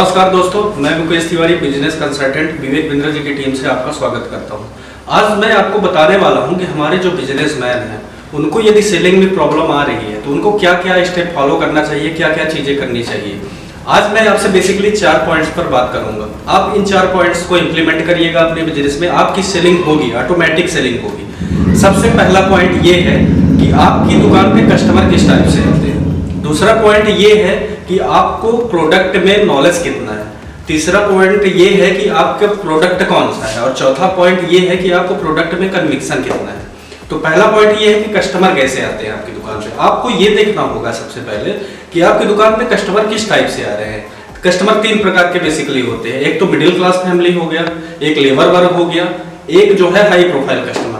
नमस्कार दोस्तों, मैं मुकेश तिवारी बिजनेस कंसल्टेंट विवेक बिंद्रा जी की टीम से आपका स्वागत करता हूं। आज मैं आपको बताने वाला हूं कि हमारे जो बिजनेसमैन हैं उनको यदि सेलिंग में प्रॉब्लम आ रही है तो उनको क्या क्या स्टेप फॉलो करना चाहिए, क्या क्या चीज़ें करनी चाहिए। आज मैं आपसे बेसिकली 4 पॉइंट्स पर बात करूंगा। आप इन 4 पॉइंट्स को इम्प्लीमेंट करिएगा अपने बिजनेस में, आपकी सेलिंग होगी, ऑटोमेटिक सेलिंग होगी। सबसे पहला पॉइंट ये है कि आपकी दुकान पे कस्टमर किस टाइप से आते हैं। दूसरा पॉइंट ये है कि आपको प्रोडक्ट में नॉलेज कितना है। तीसरा पॉइंट ये है कि आपका प्रोडक्ट कौन सा है। और चौथा पॉइंट ये है कि आपको प्रोडक्ट में कन्विक्शन कितना है। तो पहला पॉइंट ये है कि कस्टमर कैसे आते हैं आपकी दुकान पे। आपको ये देखना होगा सबसे पहले कि आपकी दुकान पे कस्टमर किस टाइप से आ रहे हैं। कस्टमर 3 प्रकार के बेसिकली होते हैं। एक तो मिडिल क्लास फैमिली हो गया, एक लेबर वर्ग हो गया, एक जो है हाई प्रोफाइल कस्टमर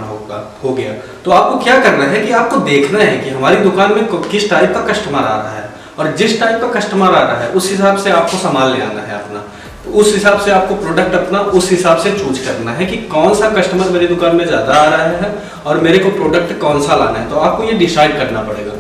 हो गया। तो आपको क्या करना है कि आपको देखना है कि हमारी दुकान में किस टाइप का कस्टमर आ रहा है, और जिस टाइप का कस्टमर आ रहा है उस हिसाब से आपको सामान ले आना है अपना। तो उस हिसाब से आपको प्रोडक्ट अपना उस हिसाब से चूज करना है कि कौन सा कस्टमर मेरी दुकान में ज्यादा आ रहा है और मेरे को प्रोडक्ट कौन सा लाना है। तो आपको ये डिसाइड करना पड़ेगा।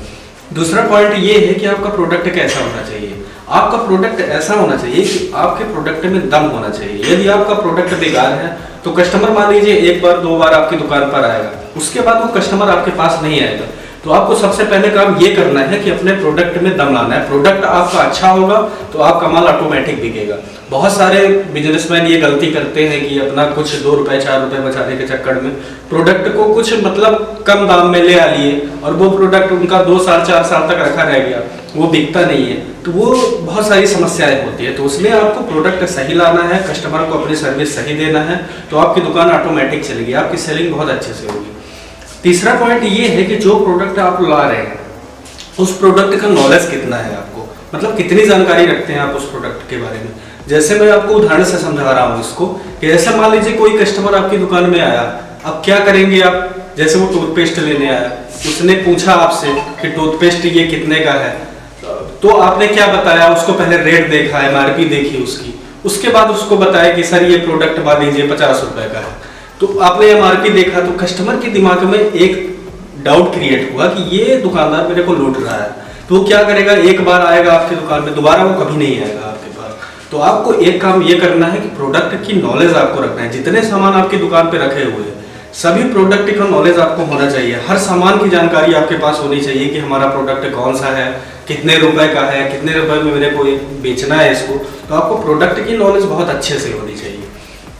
दूसरा पॉइंट ये है कि आपका प्रोडक्ट कैसा होना चाहिए। आपका प्रोडक्ट ऐसा होना चाहिए कि आपके प्रोडक्ट में दम होना चाहिए। यदि आपका प्रोडक्ट बेकार है तो कस्टमर मान लीजिए 1 बार 2 बार आपकी दुकान पर आएगा, उसके बाद वो कस्टमर आपके पास नहीं आएगा। तो आपको सबसे पहले काम ये करना है कि अपने प्रोडक्ट में दम लाना है। प्रोडक्ट आपका अच्छा होगा तो आपका माल ऑटोमेटिक बिकेगा। बहुत सारे बिजनेसमैन ये गलती करते हैं कि अपना कुछ 2 रुपए 4 रुपए बचाने के चक्कर में प्रोडक्ट को कुछ मतलब कम दाम में ले आ लिए और वो प्रोडक्ट उनका 2 साल 4 साल तक रखा रह गया, वो बिकता नहीं है। तो वो बहुत सारी समस्याएं होती है। तो उसमें आपको प्रोडक्ट सही लाना है, कस्टमर को अपनी सर्विस सही देना है, तो आपकी दुकान ऑटोमेटिक चलेगी, आपकी सेलिंग बहुत अच्छे से होगी। तीसरा पॉइंट ये है कि जो प्रोडक्ट आप ला रहे हैं उस प्रोडक्ट का नॉलेज कितना है आपको, मतलब कितनी जानकारी रखते हैं आप उस प्रोडक्ट के बारे में। जैसे मैं आपको उदाहरण से समझा रहा हूँ इसको कि ऐसा मान लीजिए कोई कस्टमर आपकी दुकान में आया, अब क्या करेंगे आप। जैसे वो टूथपेस्ट लेने आया, उसने पूछा आपसे कि टूथपेस्ट ये कितने का है, तो आपने क्या बताया, उसको पहले रेट देखा, MRP देखी उसकी, उसके बाद उसको बताया कि सर ये प्रोडक्ट मान लीजिए 50 रुपए का है। तो आपने MRP देखा तो कस्टमर के दिमाग में एक डाउट क्रिएट हुआ कि ये दुकानदार मेरे को लूट रहा है। तो वो क्या करेगा, एक बार आएगा आपकी दुकान पे, दोबारा वो कभी नहीं आएगा आपके पास। तो आपको एक काम ये करना है कि प्रोडक्ट की नॉलेज आपको रखना है। जितने सामान आपकी दुकान पे रखे हुए हैं सभी प्रोडक्ट का नॉलेज आपको होना चाहिए। हर सामान की जानकारी आपके पास होनी चाहिए कि हमारा प्रोडक्ट कौन सा है, कितने रुपए का है, कितने रुपए में मेरे को बेचना है इसको। तो आपको प्रोडक्ट की नॉलेज बहुत अच्छे से होनी चाहिए।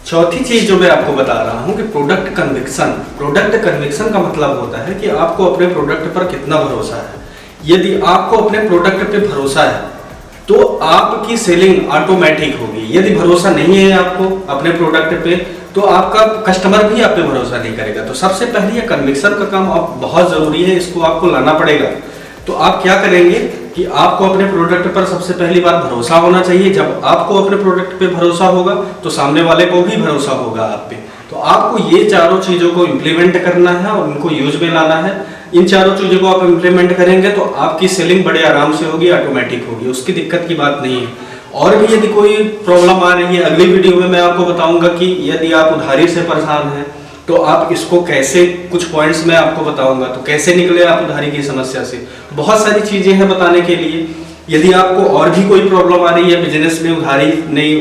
चौथी चीज जो मैं आपको बता रहा हूँ कि प्रोडक्ट कन्विक्शन। प्रोडक्ट कन्विक्शन का मतलब होता है कि आपको अपने प्रोडक्ट पर कितना भरोसा है। यदि आपको अपने प्रोडक्ट पे भरोसा है तो आपकी सेलिंग ऑटोमेटिक होगी। यदि भरोसा नहीं है आपको अपने प्रोडक्ट पे तो आपका कस्टमर भी आप पे भरोसा नहीं करेगा। तो सबसे पहले ये कन्विक्शन का काम बहुत जरूरी है, इसको आपको लाना पड़ेगा। तो आप क्या करेंगे कि आपको अपने प्रोडक्ट पर सबसे पहली बार भरोसा होना चाहिए। जब आपको अपने प्रोडक्ट पे भरोसा होगा तो सामने वाले को भी भरोसा होगा आप पे। तो आपको ये चारों चीजों को इम्प्लीमेंट करना है और उनको यूज में लाना है। इन चारों चीजों को आप इम्प्लीमेंट करेंगे तो आपकी सेलिंग बड़े आराम से होगी, ऑटोमेटिक होगी, उसकी दिक्कत की बात नहीं है। और भी यदि कोई प्रॉब्लम आ रही है अगली वीडियो में मैं आपको बताऊंगा कि यदि आप उधारी से परेशान हैं तो आप इसको कैसे, कुछ पॉइंट्स मैं आपको बताऊंगा तो कैसे निकले आप उधारी की समस्या से। बहुत सारी चीजें हैं बताने के लिए। यदि आपको और भी कोई प्रॉब्लम आ रही है बिजनेस में,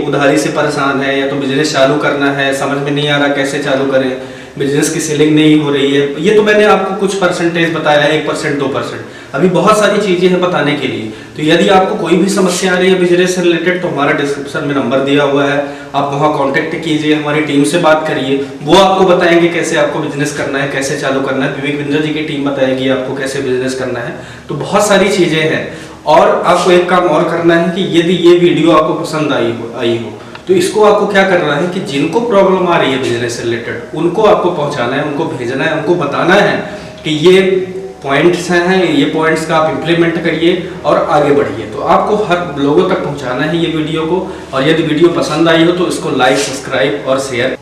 उधारी से परेशान है, या तो बिजनेस चालू करना है, समझ में नहीं आ रहा कैसे चालू करें, बिजनेस की सेलिंग नहीं हो रही है, ये तो मैंने आपको कुछ परसेंटेज बताया है, 1% 2%। अभी बहुत सारी चीजें हैं बताने के लिए। तो यदि आपको कोई भी समस्या आ रही है बिजनेस से रिलेटेड तो हमारा डिस्क्रिप्शन में नंबर दिया हुआ है, आप वहाँ कांटेक्ट कीजिए, हमारी टीम से बात करिए, वो आपको बताएंगे कैसे आपको बिजनेस करना है, कैसे चालू करना है। विवेक बिंद्रा जी की टीम बताएगी आपको कैसे बिजनेस करना है। तो बहुत सारी चीजें हैं। और आपको एक काम और करना है कि यदि ये वीडियो आपको पसंद आई हो तो इसको आपको क्या करना है कि जिनको प्रॉब्लम आ रही है बिजनेस से रिलेटेड उनको आपको पहुंचाना है, उनको भेजना है, उनको बताना है कि ये पॉइंट्स हैं, ये पॉइंट्स का आप इम्प्लीमेंट करिए और आगे बढ़िए। तो आपको हर लोगों तक पहुंचाना है ये वीडियो को। और यदि वीडियो पसंद आई हो तो इसको लाइक, सब्सक्राइब और शेयर